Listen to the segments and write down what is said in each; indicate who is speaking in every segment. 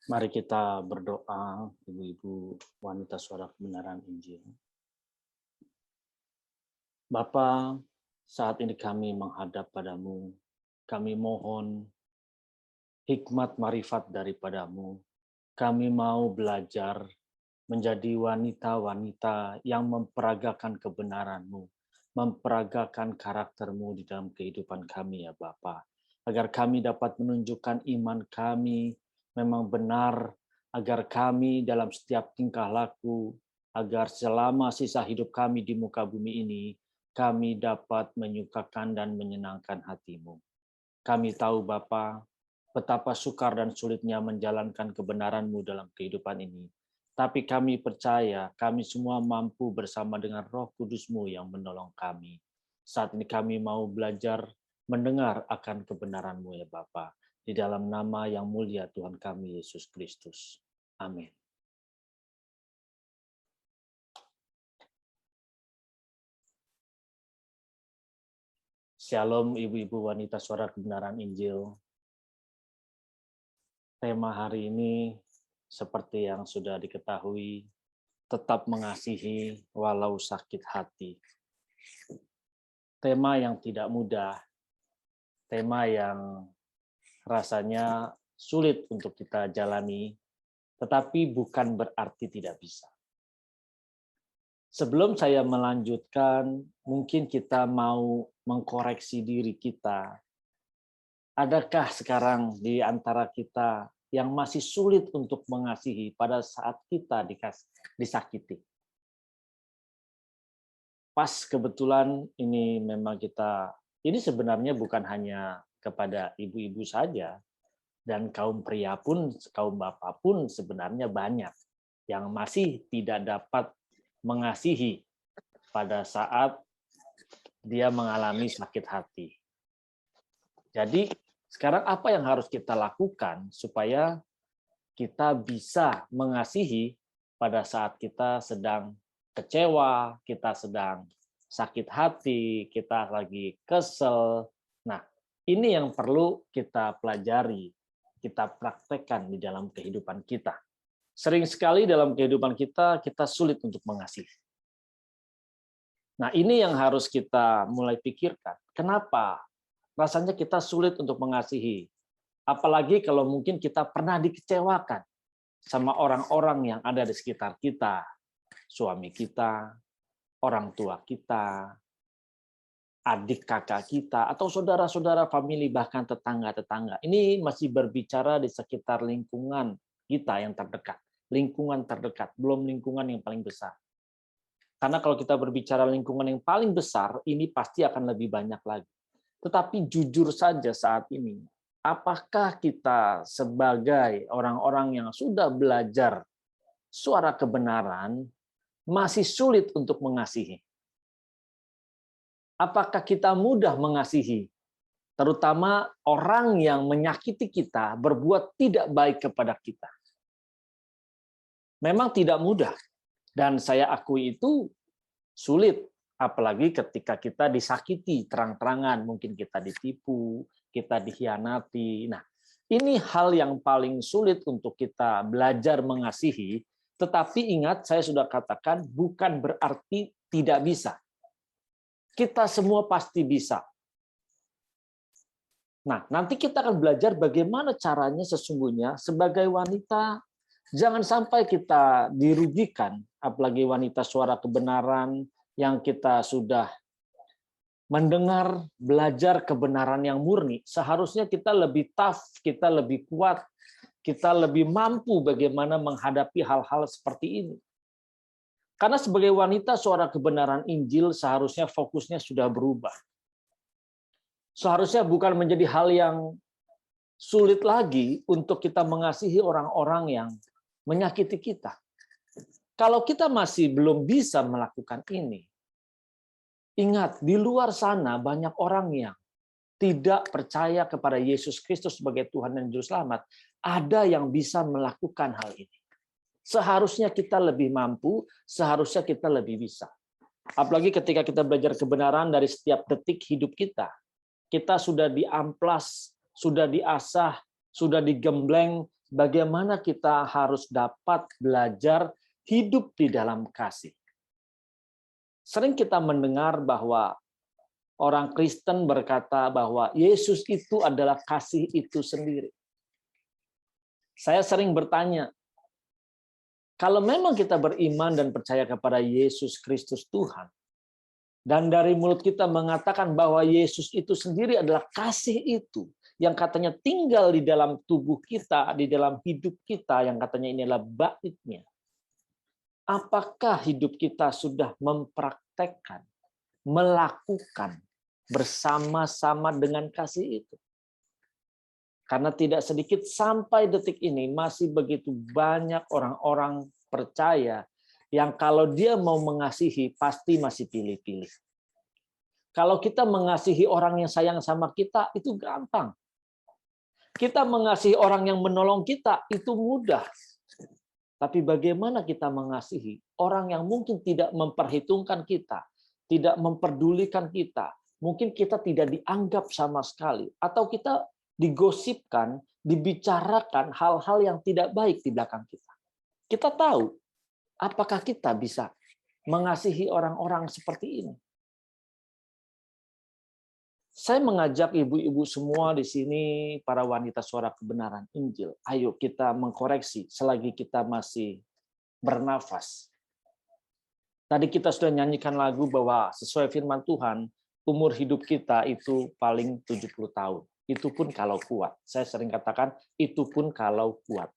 Speaker 1: Mari kita berdoa, ibu-ibu wanita suara kebenaran Injil. Bapa, saat ini kami menghadap padamu. Kami mohon hikmat marifat daripadamu. Kami mau belajar menjadi wanita-wanita yang memperagakan kebenaran-Mu, memperagakan karakter-Mu di dalam kehidupan kami ya Bapa. Agar kami dapat menunjukkan iman kami memang benar, agar kami dalam setiap tingkah laku, agar selama sisa hidup kami di muka bumi ini, kami dapat menyukakan dan menyenangkan hati-Mu. Kami tahu Bapa, betapa sukar dan sulitnya menjalankan kebenaran-Mu dalam kehidupan ini. Tapi kami percaya kami semua mampu bersama dengan Roh Kudus-Mu yang menolong kami. Saat ini kami mau belajar mendengar akan kebenaran-Mu ya Bapa. Di dalam nama yang mulia Tuhan kami Yesus Kristus. Amin. Shalom ibu-ibu wanita suara kebenaran Injil. Tema hari ini seperti yang sudah diketahui, tetap mengasihi walau sakit hati. Tema yang tidak mudah, tema yang rasanya sulit untuk kita jalani, tetapi bukan berarti tidak bisa. Sebelum saya melanjutkan, mungkin kita mau mengkoreksi diri kita. Adakah sekarang di antara kita yang masih sulit untuk mengasihi pada saat kita disakiti? Pas kebetulan ini memang ini sebenarnya bukan hanya kepada ibu-ibu saja, dan kaum pria pun, kaum bapak pun sebenarnya banyak yang masih tidak dapat mengasihi pada saat dia mengalami sakit hati. Jadi sekarang apa yang harus kita lakukan supaya kita bisa mengasihi pada saat kita sedang kecewa, kita sedang sakit hati, kita lagi kesel. Nah, ini yang perlu kita pelajari, kita praktekkan di dalam kehidupan kita. Sering sekali dalam kehidupan kita sulit untuk mengasihi. Nah, ini yang harus kita mulai pikirkan. Kenapa? Rasanya kita sulit untuk mengasihi. Apalagi kalau mungkin kita pernah dikecewakan sama orang-orang yang ada di sekitar kita. Suami kita, orang tua kita, adik kakak kita, atau saudara-saudara famili, bahkan tetangga-tetangga. Ini masih berbicara di sekitar lingkungan kita yang terdekat. Lingkungan terdekat, belum lingkungan yang paling besar. Karena kalau kita berbicara lingkungan yang paling besar, ini pasti akan lebih banyak lagi. Tetapi jujur saja saat ini, apakah kita sebagai orang-orang yang sudah belajar suara kebenaran masih sulit untuk mengasihi? Apakah kita mudah mengasihi? Terutama orang yang menyakiti kita, berbuat tidak baik kepada kita. Memang tidak mudah. Dan saya akui itu sulit. Apalagi ketika kita disakiti terang-terangan, mungkin kita ditipu, kita dikhianati. Nah, ini hal yang paling sulit untuk kita belajar mengasihi, tetapi ingat saya sudah katakan bukan berarti tidak bisa. Kita semua pasti bisa. Nah, nanti kita akan belajar bagaimana caranya sesungguhnya sebagai wanita, jangan sampai kita dirugikan, apalagi wanita suara kebenaran, yang kita sudah mendengar, belajar kebenaran yang murni, seharusnya kita lebih tough, kita lebih kuat, kita lebih mampu bagaimana menghadapi hal-hal seperti ini. Karena sebagai wanita suara kebenaran Injil seharusnya fokusnya sudah berubah. Seharusnya bukan menjadi hal yang sulit lagi untuk kita mengasihi orang-orang yang menyakiti kita. Kalau kita masih belum bisa melakukan ini, ingat, di luar sana banyak orang yang tidak percaya kepada Yesus Kristus sebagai Tuhan dan Juru Selamat. Ada yang bisa melakukan hal ini. Seharusnya kita lebih mampu, seharusnya kita lebih bisa. Apalagi ketika kita belajar kebenaran dari setiap detik hidup kita. Kita sudah diamplas, sudah diasah, sudah digembleng bagaimana kita harus dapat belajar hidup di dalam kasih. Sering kita mendengar bahwa orang Kristen berkata bahwa Yesus itu adalah kasih itu sendiri. Saya sering bertanya, kalau memang kita beriman dan percaya kepada Yesus Kristus Tuhan, dan dari mulut kita mengatakan bahwa Yesus itu sendiri adalah kasih itu, yang katanya tinggal di dalam tubuh kita, di dalam hidup kita, yang katanya ini adalah baitnya. Apakah hidup kita sudah mempraktekkan, melakukan bersama-sama dengan kasih itu? Karena tidak sedikit sampai detik ini masih begitu banyak orang-orang percaya yang kalau dia mau mengasihi pasti masih pilih-pilih. Kalau kita mengasihi orang yang sayang sama kita itu gampang. Kita mengasihi orang yang menolong kita itu mudah. Tapi bagaimana kita mengasihi orang yang mungkin tidak memperhitungkan kita, tidak memperdulikan kita, mungkin kita tidak dianggap sama sekali, atau kita digosipkan, dibicarakan hal-hal yang tidak baik di belakang kita. Kita tahu, apakah kita bisa mengasihi orang-orang seperti ini? Saya mengajak ibu-ibu semua di sini, para wanita suara kebenaran Injil, ayo kita mengkoreksi selagi kita masih bernafas. Tadi kita sudah nyanyikan lagu bahwa sesuai firman Tuhan, umur hidup kita itu paling 70 tahun. Itu pun kalau kuat. Saya sering katakan, itu pun kalau kuat.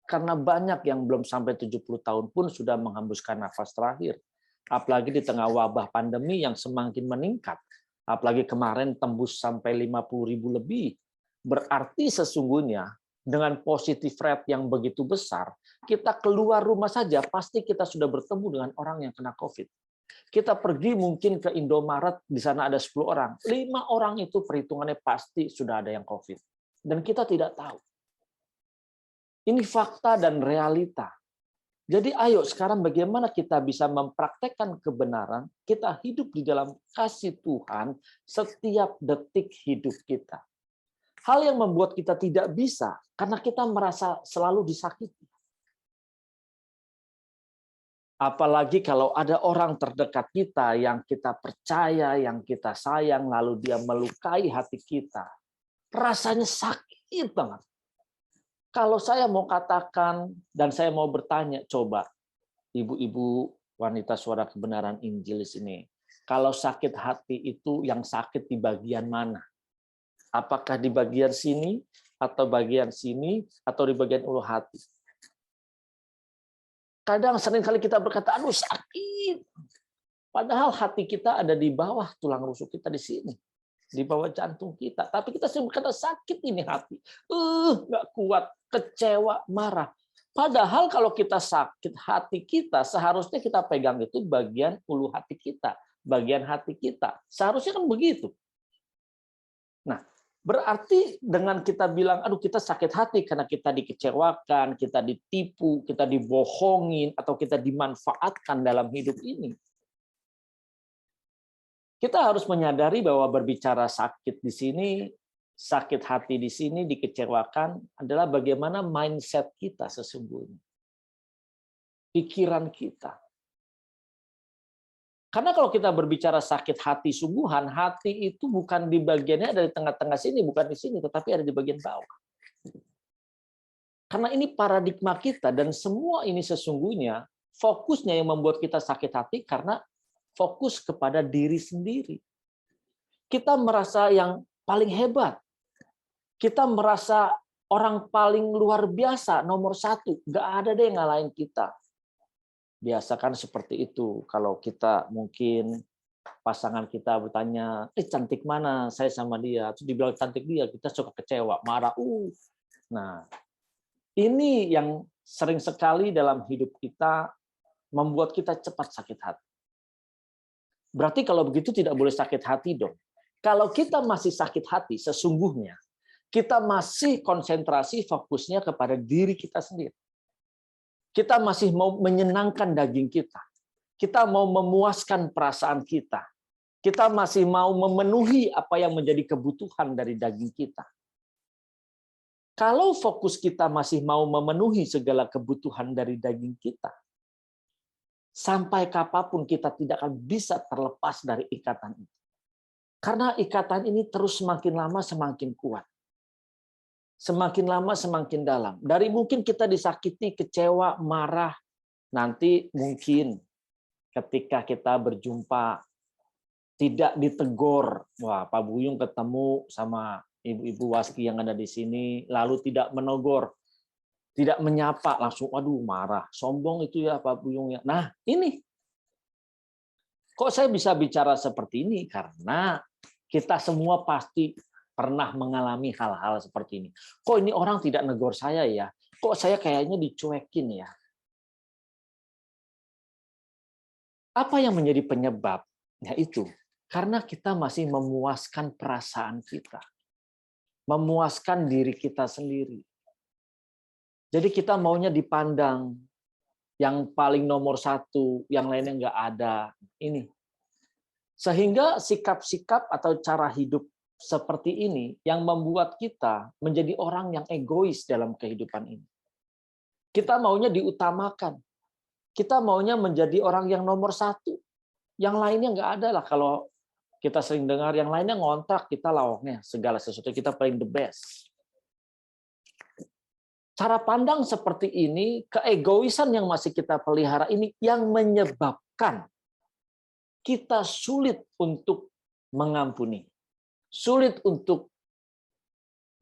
Speaker 1: Karena banyak yang belum sampai 70 tahun pun sudah menghembuskan nafas terakhir. Apalagi di tengah wabah pandemi yang semakin meningkat. Apalagi kemarin tembus sampai 50.000 lebih. Berarti sesungguhnya dengan positive rate yang begitu besar, kita keluar rumah saja pasti kita sudah bertemu dengan orang yang kena COVID. Kita pergi mungkin ke Indomaret, di sana ada 10 orang. 5 orang itu perhitungannya pasti sudah ada yang COVID. Dan kita tidak tahu. Ini fakta dan realita. Jadi ayo sekarang bagaimana kita bisa mempraktekkan kebenaran, kita hidup di dalam kasih Tuhan setiap detik hidup kita. Hal yang membuat kita tidak bisa, karena kita merasa selalu disakiti. Apalagi kalau ada orang terdekat kita yang kita percaya, yang kita sayang, lalu dia melukai hati kita. Rasanya sakit banget. Kalau saya mau katakan dan saya mau bertanya, coba ibu-ibu wanita suara kebenaran Injil di sini, kalau sakit hati itu yang sakit di bagian mana? Apakah di bagian sini, atau bagian sini, atau di bagian ulu hati? Kadang seringkali kita berkata, aduh sakit. Padahal hati kita ada di bawah tulang rusuk kita di sini. Di bawah jantung kita. Tapi kita sering berkata, sakit ini hati. Nggak kuat, kecewa, marah. Padahal kalau kita sakit hati kita, seharusnya kita pegang itu bagian ulu hati kita. Bagian hati kita. Seharusnya kan begitu. Nah, berarti dengan kita bilang, aduh kita sakit hati karena kita dikecewakan, kita ditipu, kita dibohongin, atau kita dimanfaatkan dalam hidup ini. Kita harus menyadari bahwa berbicara sakit di sini, sakit hati di sini, dikecewakan, adalah bagaimana mindset kita sesungguhnya. Pikiran kita. Karena kalau kita berbicara sakit hati sungguhan, hati itu bukan di bagiannya ada di tengah-tengah sini, bukan di sini, tetapi ada di bagian bawah. Karena ini paradigma kita, dan semua ini sesungguhnya fokusnya yang membuat kita sakit hati karena fokus kepada diri sendiri. Kita merasa yang paling hebat. Kita merasa orang paling luar biasa, nomor 1. Nggak ada deh yang ngalahin kita. Biasakan seperti itu. Kalau kita mungkin pasangan kita bertanya, cantik mana saya sama dia. Terus dibilang cantik dia, kita suka kecewa, marah. Nah, ini yang sering sekali dalam hidup kita membuat kita cepat sakit hati. Berarti kalau begitu tidak boleh sakit hati dong. Kalau kita masih sakit hati, sesungguhnya kita masih konsentrasi fokusnya kepada diri kita sendiri. Kita masih mau menyenangkan daging kita. Kita mau memuaskan perasaan kita. Kita masih mau memenuhi apa yang menjadi kebutuhan dari daging kita. Kalau fokus kita masih mau memenuhi segala kebutuhan dari daging kita, sampai kapanpun kita tidak akan bisa terlepas dari ikatan itu. Karena ikatan ini terus semakin lama semakin kuat. Semakin lama semakin dalam. Dari mungkin kita disakiti, kecewa, marah, nanti mungkin ketika kita berjumpa tidak ditegur. Wah, Pak Buyung ketemu sama ibu-ibu waski yang ada di sini, lalu tidak menegur, tidak menyapa, langsung aduh marah, sombong itu ya Pak Buyung ya. Nah, ini kok saya bisa bicara seperti ini? Karena kita semua pasti pernah mengalami hal-hal seperti ini. Kok ini orang tidak negor saya ya? Kok saya kayaknya dicuekin ya? Apa yang menjadi penyebab? Ya itu, karena kita masih memuaskan perasaan kita. Memuaskan diri kita sendiri. Jadi kita maunya dipandang yang paling nomor satu, yang lainnya nggak ada. Ini. Sehingga sikap-sikap atau cara hidup seperti ini yang membuat kita menjadi orang yang egois dalam kehidupan ini. Kita maunya diutamakan. Kita maunya menjadi orang yang nomor satu. Yang lainnya nggak ada lah. Kalau kita sering dengar yang lainnya ngontrak, kita lawaknya. Segala sesuatu kita paling the best. Cara pandang seperti ini, keegoisan yang masih kita pelihara ini yang menyebabkan kita sulit untuk mengampuni. Sulit untuk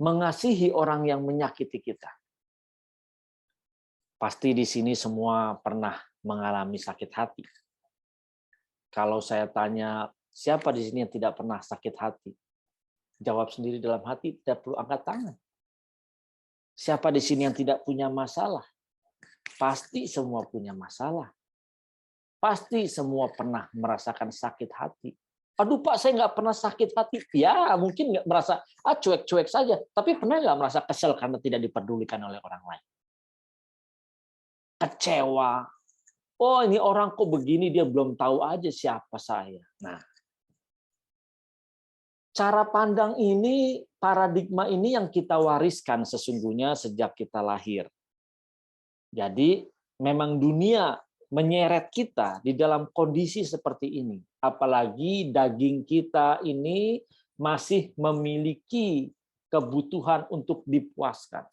Speaker 1: mengasihi orang yang menyakiti kita. Pasti di sini semua pernah mengalami sakit hati. Kalau saya tanya, siapa di sini yang tidak pernah sakit hati? Jawab sendiri dalam hati, tidak perlu angkat tangan. Siapa di sini yang tidak punya masalah? Pasti semua punya masalah. Pasti semua pernah merasakan sakit hati. Aduh Pak, saya nggak pernah sakit hati. Ya, mungkin nggak merasa, cuek-cuek saja. Tapi pernah nggak merasa kesel karena tidak diperdulikan oleh orang lain? Kecewa. Oh, ini orang kok begini, dia belum tahu aja siapa saya. Nah, cara pandang ini, paradigma ini yang kita wariskan sesungguhnya sejak kita lahir. Jadi, memang dunia menyeret kita di dalam kondisi seperti ini. Apalagi daging kita ini masih memiliki kebutuhan untuk dipuaskan.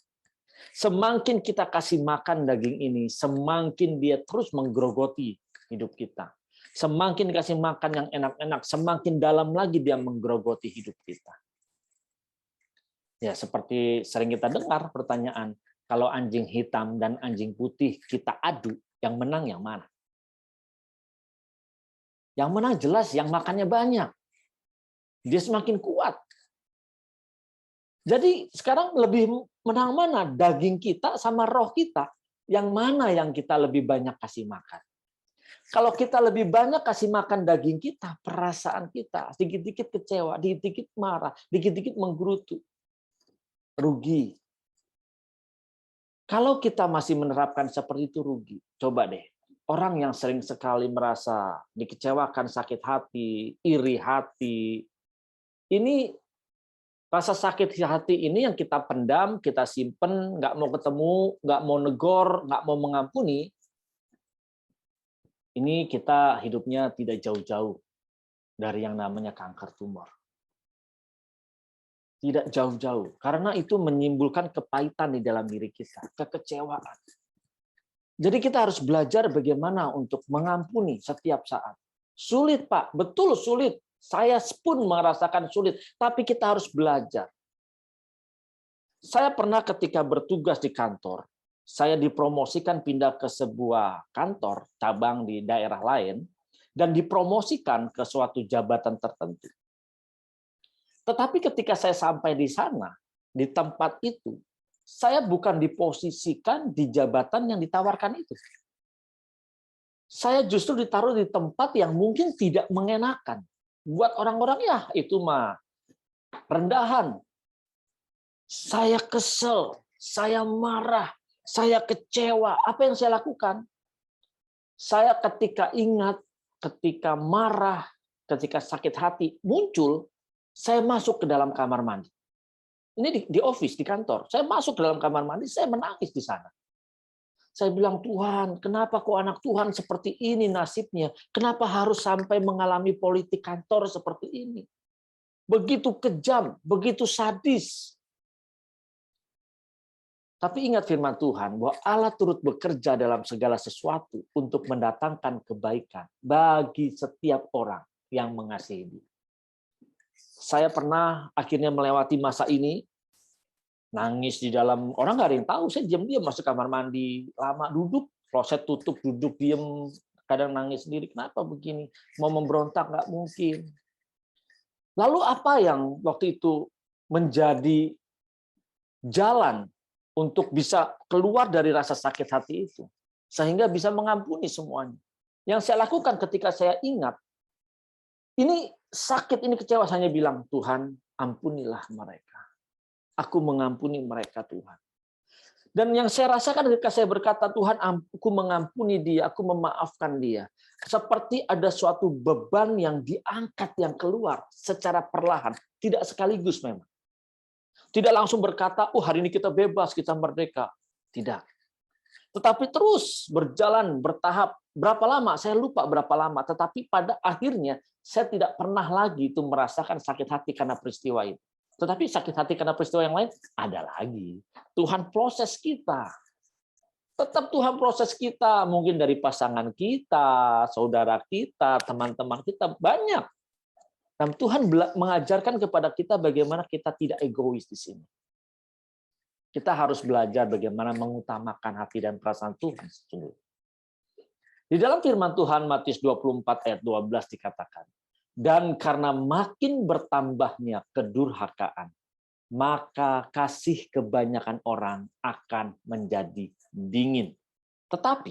Speaker 1: Semakin kita kasih makan daging ini, semakin dia terus menggerogoti hidup kita. Semakin dikasih makan yang enak-enak, semakin dalam lagi dia menggerogoti hidup kita. Ya, seperti sering kita dengar pertanyaan, kalau anjing hitam dan anjing putih kita adu, yang menang yang mana? Yang menang jelas yang makannya banyak. Dia semakin kuat. Jadi sekarang lebih menang mana? Daging kita sama roh kita. Yang mana yang kita lebih banyak kasih makan? Kalau kita lebih banyak kasih makan daging kita, perasaan kita, dikit-dikit kecewa, dikit-dikit marah, dikit-dikit menggerutu. Rugi. Kalau kita masih menerapkan seperti itu rugi. Coba deh, orang yang sering sekali merasa dikecewakan, sakit hati, iri hati, ini rasa sakit hati ini yang kita pendam, kita simpen, nggak mau ketemu, nggak mau negor, nggak mau mengampuni, ini kita hidupnya tidak jauh-jauh dari yang namanya kanker tumor. Tidak jauh-jauh, karena itu menimbulkan kepahitan di dalam diri kita, kekecewaan. Jadi kita harus belajar bagaimana untuk mengampuni setiap saat. Sulit, Pak. Betul sulit. Saya pun merasakan sulit, tapi kita harus belajar. Saya pernah ketika bertugas di kantor, saya dipromosikan pindah ke sebuah kantor cabang di daerah lain dan dipromosikan ke suatu jabatan tertentu. Tetapi ketika saya sampai di sana, di tempat itu, saya bukan diposisikan di jabatan yang ditawarkan itu. Saya justru ditaruh di tempat yang mungkin tidak mengenakan. Buat orang-orang ya itu mah rendahan. Saya kesel, saya marah, saya kecewa. Apa yang saya lakukan? Saya ketika ingat, ketika marah, ketika sakit hati muncul, saya masuk ke dalam kamar mandi. Ini di office, di kantor. Saya masuk ke dalam kamar mandi, saya menangis di sana. Saya bilang, Tuhan, kenapa kok anak Tuhan seperti ini nasibnya? Kenapa harus sampai mengalami politik kantor seperti ini? Begitu kejam, begitu sadis. Tapi ingat firman Tuhan, bahwa Allah turut bekerja dalam segala sesuatu untuk mendatangkan kebaikan bagi setiap orang yang mengasihi Dia. Saya pernah akhirnya melewati masa ini, nangis di dalam, orang nggak ada yang tahu, saya diam-diam masuk kamar mandi, lama duduk, kloset tutup, duduk diam, kadang nangis sendiri, kenapa begini? Mau memberontak nggak mungkin. Lalu apa yang waktu itu menjadi jalan untuk bisa keluar dari rasa sakit hati itu, sehingga bisa mengampuni semuanya? Yang saya lakukan ketika saya ingat, ini sakit, ini kecewa, hanya bilang, Tuhan, ampunilah mereka. Aku mengampuni mereka, Tuhan. Dan yang saya rasakan ketika saya berkata, Tuhan, aku mengampuni dia, aku memaafkan dia, seperti ada suatu beban yang diangkat, yang keluar secara perlahan, tidak sekaligus memang. Tidak langsung berkata, oh hari ini kita bebas, kita merdeka. Tidak. Tetapi terus berjalan, bertahap. Berapa lama? Saya lupa berapa lama. Tetapi pada akhirnya, saya tidak pernah lagi itu merasakan sakit hati karena peristiwa itu. Tetapi sakit hati karena peristiwa yang lain, ada lagi. Tuhan proses kita. Tetap Tuhan proses kita. Mungkin dari pasangan kita, saudara kita, teman-teman kita, banyak. Dan Tuhan mengajarkan kepada kita bagaimana kita tidak egois di sini. Kita harus belajar bagaimana mengutamakan hati dan perasaan Tuhan sesungguhnya. Di dalam firman Tuhan Matius 24 ayat 12 dikatakan, dan karena makin bertambahnya kedurhakaan, maka kasih kebanyakan orang akan menjadi dingin. Tetapi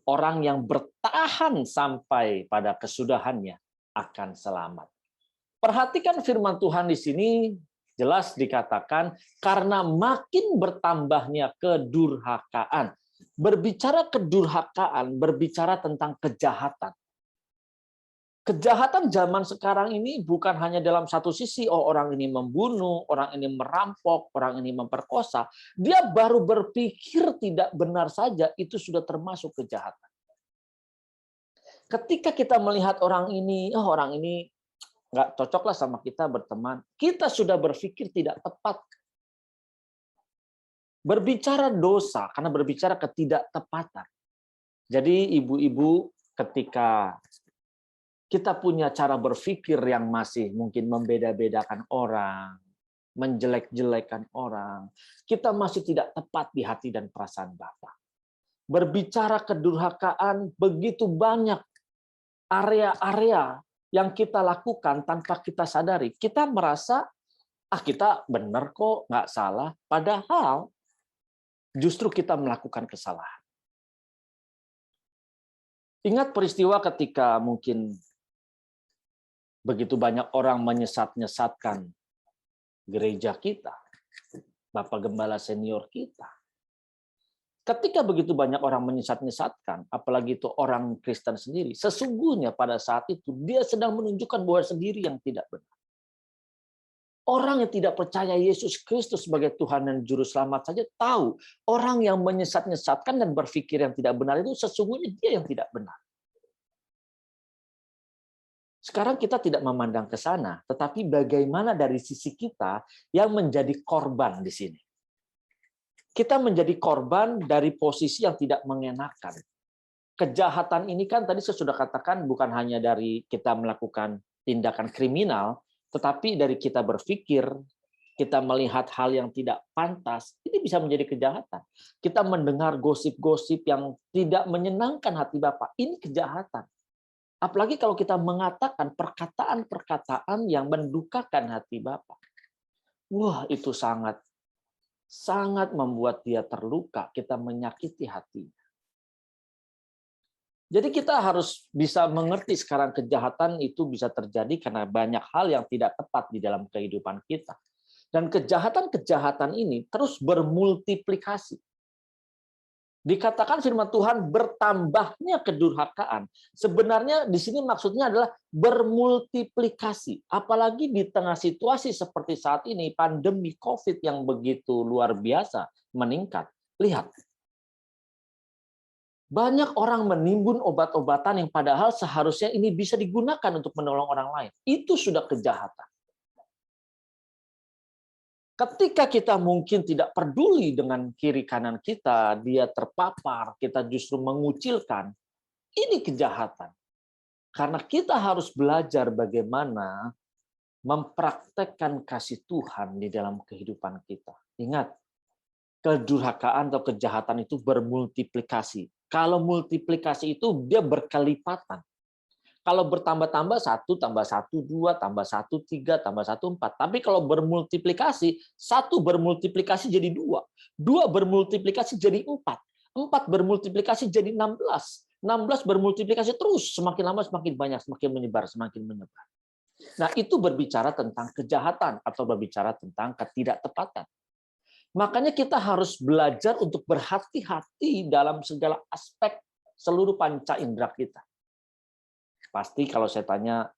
Speaker 1: orang yang bertahan sampai pada kesudahannya akan selamat. Perhatikan firman Tuhan di sini, jelas dikatakan karena makin bertambahnya kedurhakaan. Berbicara kedurhakaan, berbicara tentang kejahatan. Kejahatan zaman sekarang ini bukan hanya dalam satu sisi, oh orang ini membunuh, orang ini merampok, orang ini memperkosa. Dia baru berpikir tidak benar saja, itu sudah termasuk kejahatan. Ketika kita melihat orang ini, oh orang ini nggak cocoklah sama kita berteman, kita sudah berpikir tidak tepat. Berbicara dosa, karena berbicara ketidaktepatan. Jadi ibu-ibu, ketika kita punya cara berpikir yang masih mungkin membeda-bedakan orang, menjelek-jelekan orang, kita masih tidak tepat di hati dan perasaan Bapa. Berbicara kedurhakaan, begitu banyak area-area yang kita lakukan tanpa kita sadari. Kita merasa, kita benar kok, nggak salah. Padahal justru kita melakukan kesalahan. Ingat peristiwa ketika mungkin begitu banyak orang menyesat-nyesatkan gereja kita, Bapak Gembala senior kita. Ketika begitu banyak orang menyesat-nyesatkan, apalagi itu orang Kristen sendiri, sesungguhnya pada saat itu dia sedang menunjukkan bahwa sendiri yang tidak benar. Orang yang tidak percaya Yesus Kristus sebagai Tuhan dan Juru Selamat saja tahu orang yang menyesat-nyesatkan dan berpikir yang tidak benar itu sesungguhnya dia yang tidak benar. Sekarang kita tidak memandang ke sana, tetapi bagaimana dari sisi kita yang menjadi korban di sini. Kita menjadi korban dari posisi yang tidak mengenakan. Kejahatan ini kan tadi saya sudah katakan bukan hanya dari kita melakukan tindakan kriminal, tetapi dari kita berpikir, kita melihat hal yang tidak pantas, ini bisa menjadi kejahatan. Kita mendengar gosip-gosip yang tidak menyenangkan hati Bapa, ini kejahatan. Apalagi kalau kita mengatakan perkataan-perkataan yang mendukakan hati Bapa. Wah, itu sangat membuat dia terluka, kita menyakiti hatinya. Jadi kita harus bisa mengerti sekarang kejahatan itu bisa terjadi karena banyak hal yang tidak tepat di dalam kehidupan kita. Dan kejahatan-kejahatan ini terus bermultiplikasi. Dikatakan firman Tuhan bertambahnya kedurhakaan. Sebenarnya di sini maksudnya adalah bermultiplikasi. Apalagi di tengah situasi seperti saat ini, pandemi COVID yang begitu luar biasa meningkat. Lihat, banyak orang menimbun obat-obatan yang padahal seharusnya ini bisa digunakan untuk menolong orang lain. Itu sudah kejahatan. Ketika kita mungkin tidak peduli dengan kiri kanan kita, dia terpapar, kita justru mengucilkan, ini kejahatan. Karena kita harus belajar bagaimana mempraktekkan kasih Tuhan di dalam kehidupan kita. Ingat, kedurhakaan atau kejahatan itu bermultiplikasi. Kalau multiplikasi itu dia berkelipatan. Kalau bertambah-tambah 1 tambah 1 2 tambah 1 3 tambah 1 4. Tapi kalau bermultiplikasi, 1 bermultiplikasi jadi 2, 2 bermultiplikasi jadi 4, 4 bermultiplikasi jadi 16, 16 bermultiplikasi terus, semakin lama semakin banyak, semakin menyebar, semakin menyebar. Nah, itu berbicara tentang kejahatan atau berbicara tentang ketidaktepatan. Makanya kita harus belajar untuk berhati-hati dalam segala aspek seluruh panca indera kita. Pasti kalau saya tanya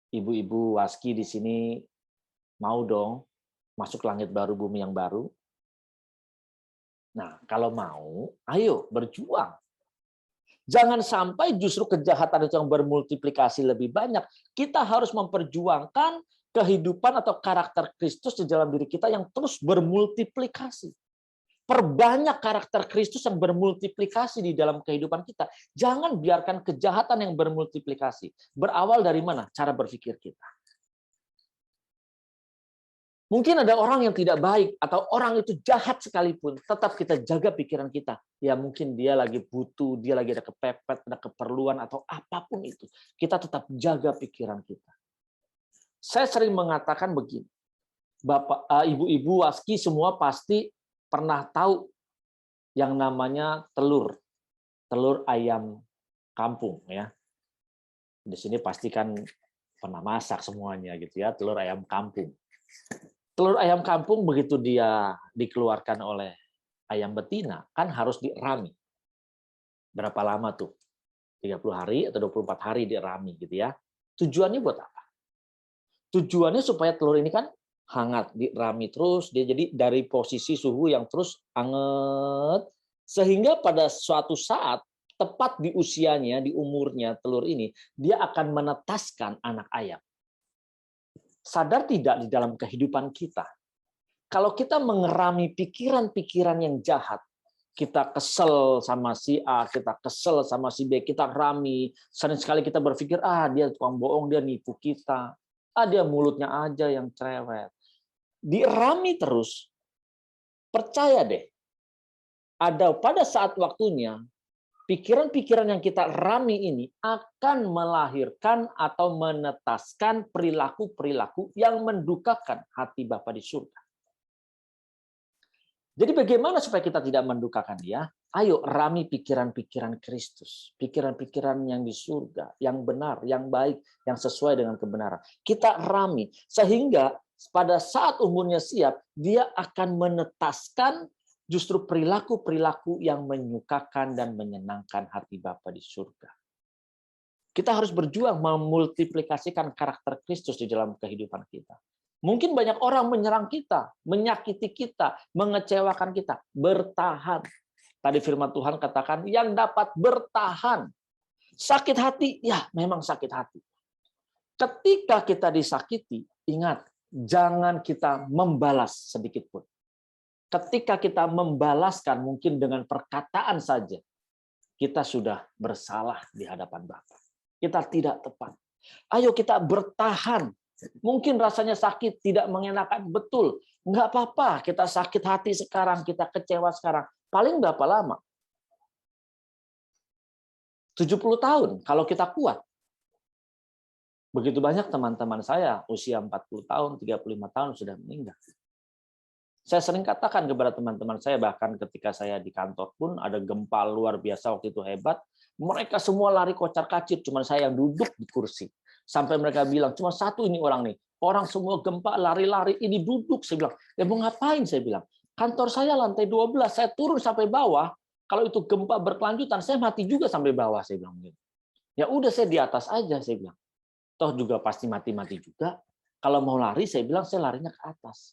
Speaker 1: ibu-ibu waski di sini mau dong masuk langit baru bumi yang baru. Nah, kalau mau, ayo berjuang. Jangan sampai justru kejahatan itu yang bermultiplikasi lebih banyak. Kita harus memperjuangkan kehidupan atau karakter Kristus di dalam diri kita yang terus bermultiplikasi. Perbanyak karakter Kristus yang bermultiplikasi di dalam kehidupan kita. Jangan biarkan kejahatan yang bermultiplikasi. Berawal dari mana? Cara berpikir kita. Mungkin ada orang yang tidak baik, atau orang itu jahat sekalipun, tetap kita jaga pikiran kita. Ya mungkin dia lagi butuh, dia lagi ada kepepet, ada keperluan, atau apapun itu. Kita tetap jaga pikiran kita. Saya sering mengatakan begini, Bapak, ibu-ibu waski semua pasti pernah tahu yang namanya telur ayam kampung ya. Di sini pastikan pernah masak semuanya gitu ya, telur ayam kampung. Telur ayam kampung begitu dia dikeluarkan oleh ayam betina kan harus dirami. Berapa lama tuh? 30 hari atau 24 hari dirami gitu ya. Tujuannya buat apa? Tujuannya supaya telur ini kan hangat, dirami terus, dia jadi dari posisi suhu yang terus hangat, sehingga pada suatu saat, tepat di usianya, di umurnya telur ini, dia akan menetaskan anak ayam. Sadar tidak di dalam kehidupan kita, kalau kita mengerami pikiran-pikiran yang jahat, kita kesel sama si A, kita kesel sama si B, kita rami, sering sekali kita berpikir, dia tukang bohong, dia nipu kita, dia mulutnya aja yang cerewet. Dirami terus, percaya deh, ada pada saat waktunya, pikiran-pikiran yang kita rami ini akan melahirkan atau menetaskan perilaku-perilaku yang mendukakan hati Bapa di surga. Jadi bagaimana supaya kita tidak mendukakan Dia? Ayo rami pikiran-pikiran Kristus, pikiran-pikiran yang di surga, yang benar, yang baik, yang sesuai dengan kebenaran. Kita rami sehingga pada saat umurnya siap, dia akan menetaskan justru perilaku-perilaku yang menyukakan dan menyenangkan hati Bapa di surga. Kita harus berjuang memultiplikasikan karakter Kristus di dalam kehidupan kita. Mungkin banyak orang menyerang kita, menyakiti kita, mengecewakan kita. Bertahan. Tadi firman Tuhan katakan, yang dapat bertahan. Sakit hati, ya memang sakit hati. Ketika kita disakiti, ingat, jangan kita membalas sedikit pun. Ketika kita membalaskan mungkin dengan perkataan saja, kita sudah bersalah di hadapan Bapa. Kita tidak tepat. Ayo kita bertahan. Mungkin rasanya sakit, tidak mengenakan. Betul. Nggak apa-apa, kita sakit hati sekarang, kita kecewa sekarang. Paling berapa lama? 70 tahun, kalau kita kuat. Begitu banyak teman-teman saya, usia 40 tahun, 35 tahun sudah meninggal. Saya sering katakan kepada teman-teman saya, bahkan ketika saya di kantor pun ada gempa luar biasa waktu itu hebat, mereka semua lari kocar-kacir, cuma saya yang duduk di kursi. Sampai mereka bilang, cuma satu ini orang nih. Orang semua gempa, lari-lari, ini duduk. Saya bilang, mau ngapain? Saya bilang, kantor saya lantai 12, saya turun sampai bawah, Kalau itu gempa berkelanjutan, saya mati juga sampai bawah, saya bilang gitu. Ya udah saya di atas aja, saya bilang. Toh juga pasti mati-mati juga. Kalau mau lari, saya bilang saya larinya ke atas.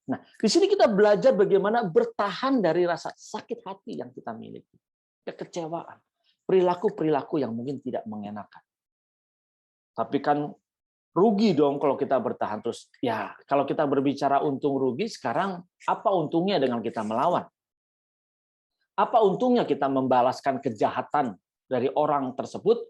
Speaker 1: Nah, di sini kita belajar bagaimana bertahan dari rasa sakit hati yang kita miliki. Kekecewaan. Perilaku-perilaku yang mungkin tidak mengenakan. Tapi kan rugi dong kalau kita bertahan terus. Ya, kalau kita berbicara untung rugi, sekarang apa untungnya dengan kita melawan? Apa untungnya kita membalaskan kejahatan dari orang tersebut?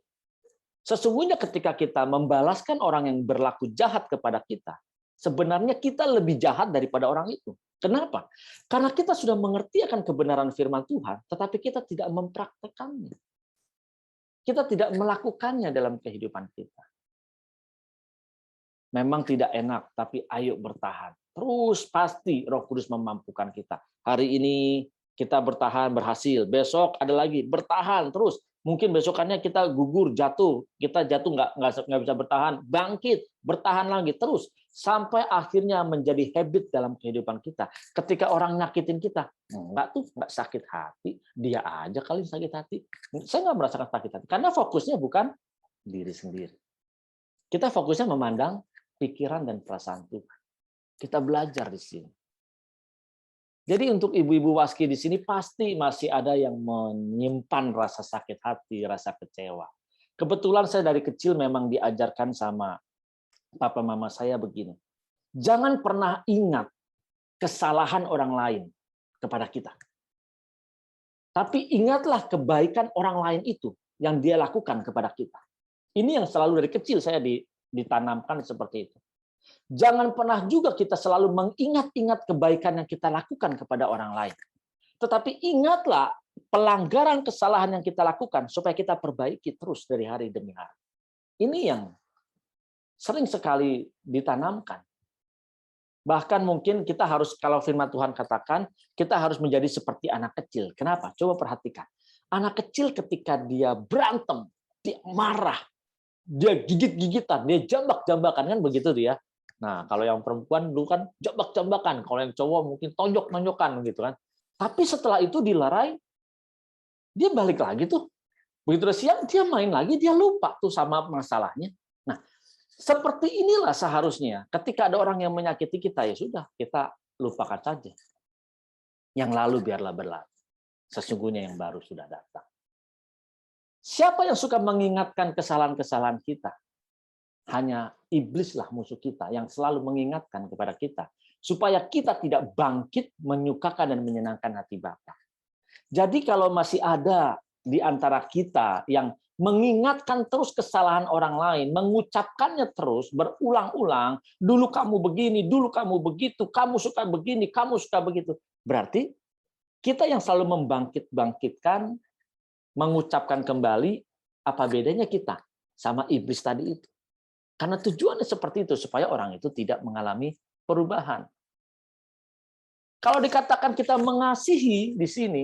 Speaker 1: Sesungguhnya ketika kita membalaskan orang yang berlaku jahat kepada kita, sebenarnya kita lebih jahat daripada orang itu. Kenapa? Karena kita sudah mengerti akan kebenaran firman Tuhan, tetapi kita tidak mempraktekannya. Kita tidak melakukannya dalam kehidupan kita. Memang tidak enak, tapi ayo bertahan. Terus pasti Roh Kudus memampukan kita. Hari ini kita bertahan, berhasil. Besok ada lagi, bertahan terus. Mungkin besokannya kita gugur, jatuh. Kita jatuh nggak bisa bertahan, bangkit, bertahan lagi terus. Sampai akhirnya menjadi habit dalam kehidupan kita. Ketika orang nyakitin kita, nggak sakit hati, dia aja kali sakit hati. Saya nggak merasakan sakit hati, karena fokusnya bukan diri sendiri. Kita fokusnya memandang pikiran dan perasaan Tuhan. Kita belajar di sini. Jadi untuk ibu-ibu waski di sini pasti masih ada yang menyimpan rasa sakit hati, rasa kecewa. Kebetulan saya dari kecil memang diajarkan sama papa mama saya begini. Jangan pernah ingat kesalahan orang lain kepada kita. Tapi ingatlah kebaikan orang lain itu yang dia lakukan kepada kita. Ini yang selalu dari kecil saya ditanamkan seperti itu. Jangan pernah juga kita selalu mengingat-ingat kebaikan yang kita lakukan kepada orang lain. Tetapi ingatlah pelanggaran kesalahan yang kita lakukan supaya kita perbaiki terus dari hari demi hari. Ini yang sering sekali ditanamkan. Bahkan mungkin kita harus, kalau firman Tuhan katakan, kita harus menjadi seperti anak kecil. Kenapa? Coba perhatikan. Anak kecil ketika dia berantem, dia marah, dia gigit-gigitan, dia jambak-jambakan, kan begitu dia. Nah, kalau yang perempuan dulu kan jambak-jambakan, kalau yang cowok mungkin tonjok-tonjokan gitu kan. Tapi setelah itu dilerai, dia balik lagi tuh. Begitu udah siang, dia main lagi, dia lupa tuh sama masalahnya. Nah, seperti inilah seharusnya. Ketika ada orang yang menyakiti kita, ya sudah, kita lupakan saja. Yang lalu biarlah berlalu. Sesungguhnya yang baru sudah datang. Siapa yang suka mengingatkan kesalahan-kesalahan kita? Hanya iblislah musuh kita yang selalu mengingatkan kepada kita supaya kita tidak bangkit menyukakan dan menyenangkan hati Bapa. Jadi kalau masih ada di antara kita yang mengingatkan terus kesalahan orang lain, mengucapkannya terus berulang-ulang, dulu kamu begini, dulu kamu begitu, kamu suka begini, kamu suka begitu. Berarti kita yang selalu membangkit-bangkitkan, mengucapkan kembali, apa bedanya kita sama iblis tadi itu? Karena tujuannya seperti itu, supaya orang itu tidak mengalami perubahan. Kalau dikatakan kita mengasihi di sini,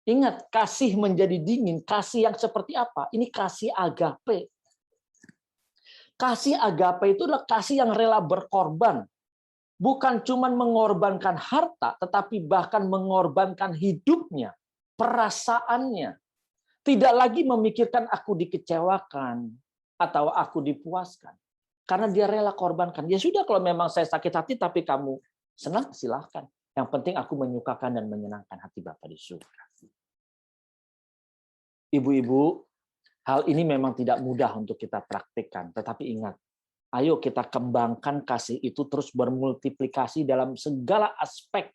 Speaker 1: ingat, kasih menjadi dingin, kasih yang seperti apa? Ini kasih agape. Kasih agape itu adalah kasih yang rela berkorban. Bukan cuma mengorbankan harta, tetapi bahkan mengorbankan hidupnya, perasaannya. Tidak lagi memikirkan aku dikecewakan, atau aku dipuaskan. Karena dia rela korbankan. Ya sudah, kalau memang saya sakit hati tapi kamu senang, silahkan. Yang penting aku menyukakan dan menyenangkan hati Bapa di surga. Ibu-ibu, hal ini memang tidak mudah untuk kita praktikkan. Tetapi ingat, ayo kita kembangkan kasih itu terus bermultiplikasi dalam segala aspek.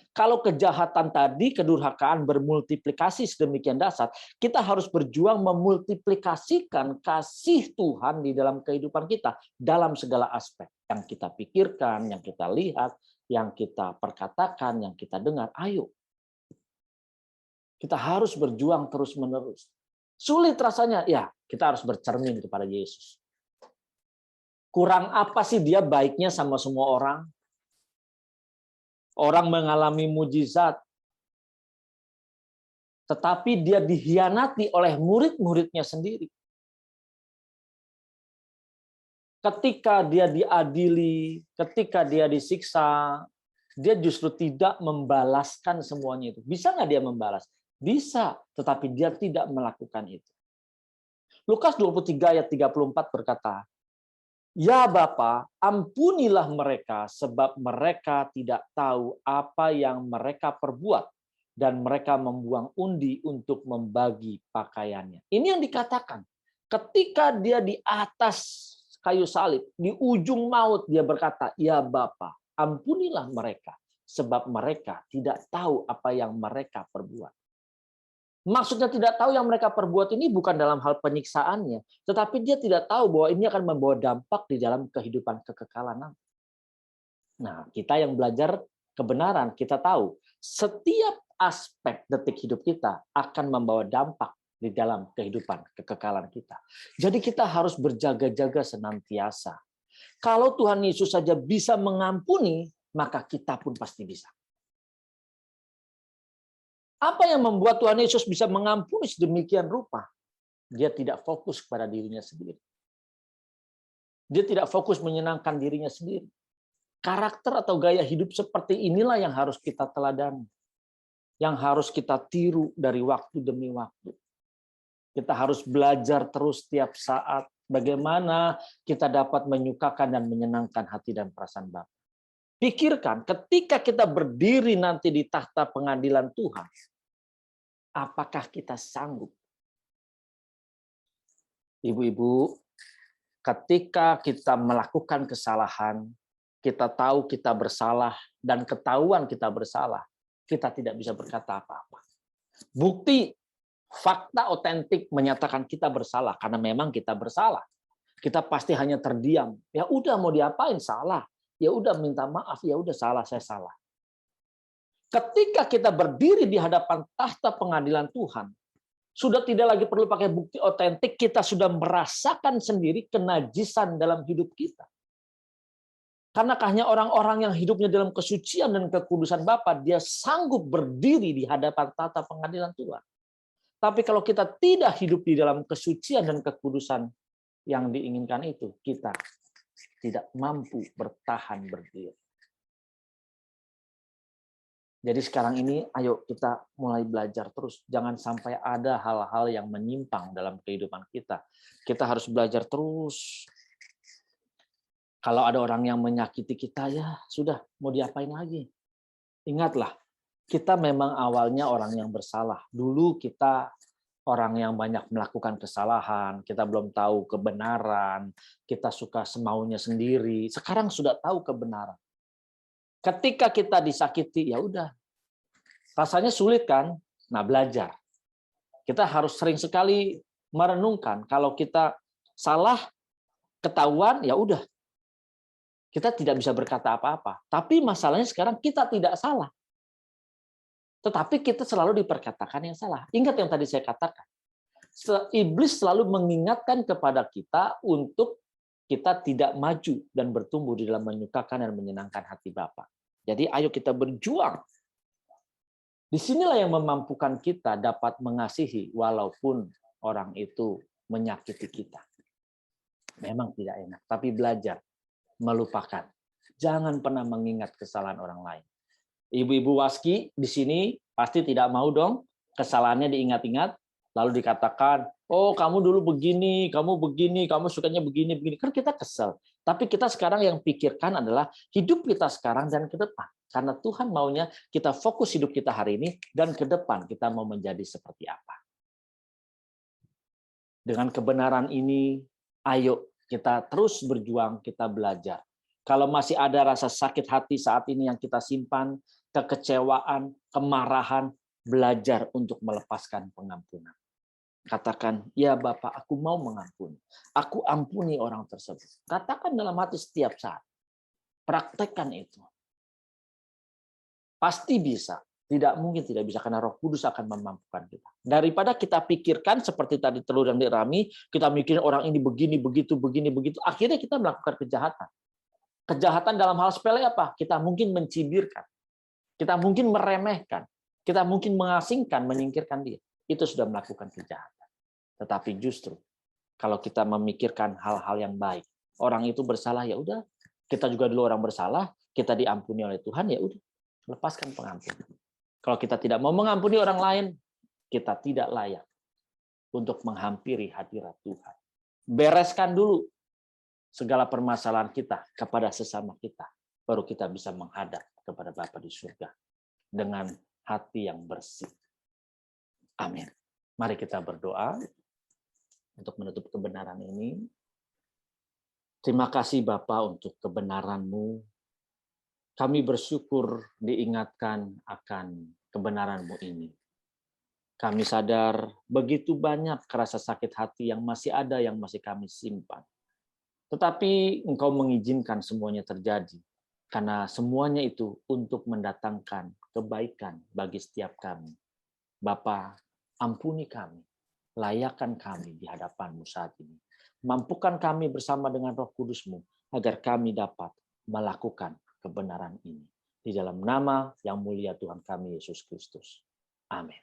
Speaker 1: Kalau kejahatan tadi, kedurhakaan bermultiplikasi sedemikian dasar, kita harus berjuang memultiplikasikan kasih Tuhan di dalam kehidupan kita dalam segala aspek. Yang kita pikirkan, yang kita lihat, yang kita perkatakan, yang kita dengar. Ayo. Kita harus berjuang terus-menerus. Sulit rasanya, ya kita harus bercermin kepada Yesus. Kurang apa sih dia baiknya sama semua orang? Orang mengalami mujizat, tetapi dia dikhianati oleh murid-muridnya sendiri. Ketika dia diadili, ketika dia disiksa, dia justru tidak membalaskan semuanya itu. Bisa nggak dia membalas? Bisa, tetapi dia tidak melakukan itu. Lukas 23 ayat 34 berkata, "Ya Bapa, ampunilah mereka sebab mereka tidak tahu apa yang mereka perbuat dan mereka membuang undi untuk membagi pakaiannya." Ini yang dikatakan. Ketika dia di atas kayu salib, di ujung maut dia berkata, "Ya Bapa, ampunilah mereka sebab mereka tidak tahu apa yang mereka perbuat." Maksudnya tidak tahu yang mereka perbuat ini bukan dalam hal penyiksaannya, tetapi dia tidak tahu bahwa ini akan membawa dampak di dalam kehidupan kekekalan nanti. Nah, kita yang belajar kebenaran, kita tahu setiap aspek detik hidup kita akan membawa dampak di dalam kehidupan kekekalan kita. Jadi kita harus berjaga-jaga senantiasa. Kalau Tuhan Yesus saja bisa mengampuni, maka kita pun pasti bisa. Apa yang membuat Tuhan Yesus bisa mengampuni sedemikian rupa? Dia tidak fokus kepada dirinya sendiri. Dia tidak fokus menyenangkan dirinya sendiri. Karakter atau gaya hidup seperti inilah yang harus kita teladani. Yang harus kita tiru dari waktu demi waktu. Kita harus belajar terus setiap saat bagaimana kita dapat menyukakan dan menyenangkan hati dan perasaan Bapa. Pikirkan, ketika kita berdiri nanti di tahta pengadilan Tuhan, apakah kita sanggup? Ibu-ibu, ketika kita melakukan kesalahan, kita tahu kita bersalah, dan ketahuan kita bersalah, kita tidak bisa berkata apa-apa. Bukti, fakta otentik menyatakan kita bersalah, karena memang kita bersalah. Kita pasti hanya terdiam. Ya udah, mau diapain, salah. Ya udah, minta maaf, ya udah, salah, saya salah. Ketika kita berdiri di hadapan tahta pengadilan Tuhan, sudah tidak lagi perlu pakai bukti otentik, kita sudah merasakan sendiri kenajisan dalam hidup kita. Karena hanya orang-orang yang hidupnya dalam kesucian dan kekudusan Bapa, dia sanggup berdiri di hadapan tahta pengadilan Tuhan. Tapi kalau kita tidak hidup di dalam kesucian dan kekudusan yang diinginkan itu, kita tidak mampu bertahan berdiri. Jadi sekarang ini, ayo kita mulai belajar terus. Jangan sampai ada hal-hal yang menyimpang dalam kehidupan kita. Kita harus belajar terus. Kalau ada orang yang menyakiti kita, ya sudah, mau diapain lagi? Ingatlah, kita memang awalnya orang yang bersalah. Dulu kita orang yang banyak melakukan kesalahan, kita belum tahu kebenaran, kita suka semaunya sendiri. Sekarang sudah tahu kebenaran. Ketika kita disakiti, ya udah. Rasanya sulit kan? Nah, belajar. Kita harus sering sekali merenungkan kalau kita salah, ketahuan, ya udah. Kita tidak bisa berkata apa-apa. Tapi masalahnya sekarang kita tidak salah. Tetapi kita selalu diperkatakan yang salah. Ingat yang tadi saya katakan. Iblis selalu mengingatkan kepada kita untuk kita tidak maju dan bertumbuh di dalam menyukakan dan menyenangkan hati Bapa. Jadi ayo kita berjuang. Disinilah yang memampukan kita dapat mengasihi walaupun orang itu menyakiti kita. Memang tidak enak, tapi belajar melupakan. Jangan pernah mengingat kesalahan orang lain. Ibu-ibu waski di sini pasti tidak mau dong kesalahannya diingat-ingat, lalu dikatakan, oh kamu dulu begini, kamu sukanya begini. Kan kita kesel. Tapi kita sekarang yang pikirkan adalah hidup kita sekarang dan ke depan. Karena Tuhan maunya kita fokus hidup kita hari ini dan ke depan kita mau menjadi seperti apa. Dengan kebenaran ini, ayo kita terus berjuang, kita belajar. Kalau masih ada rasa sakit hati saat ini yang kita simpan, kekecewaan, kemarahan, belajar untuk melepaskan pengampunan. Katakan, ya Bapak, aku mau mengampuni. Aku ampuni orang tersebut. Katakan dalam hati setiap saat. Praktekkan itu. Pasti bisa. Tidak mungkin tidak bisa, karena Roh Kudus akan memampukan kita. Daripada kita pikirkan seperti tadi telur yang dirami, kita mikirin orang ini begini, begitu, akhirnya kita melakukan kejahatan. Kejahatan dalam hal sepele apa? Kita mungkin mencibirkan. Kita mungkin meremehkan. Kita mungkin mengasingkan, menyingkirkan dia. Itu sudah melakukan kejahatan. Tetapi justru kalau kita memikirkan hal-hal yang baik, orang itu bersalah, ya udah, kita juga dulu orang bersalah, kita diampuni oleh Tuhan, ya udah, lepaskan pengampunan. Kalau kita tidak mau mengampuni orang lain, kita tidak layak untuk menghampiri hadirat Tuhan. Bereskan dulu segala permasalahan kita kepada sesama kita, baru kita bisa menghadap kepada Bapa di surga dengan hati yang bersih. Amin. Mari kita berdoa untuk menutup kebenaran ini. Terima kasih Bapa untuk kebenaran-Mu. Kami bersyukur diingatkan akan kebenaran-Mu ini. Kami sadar begitu banyak rasa sakit hati yang masih ada, yang masih kami simpan. Tetapi Engkau mengizinkan semuanya terjadi, karena semuanya itu untuk mendatangkan kebaikan bagi setiap kami. Bapa, ampuni kami, layakkan kami di hadapan-Mu saat ini. Mampukan kami bersama dengan Roh Kudus-Mu, agar kami dapat melakukan kebenaran ini. Di dalam nama yang mulia Tuhan kami, Yesus Kristus. Amin.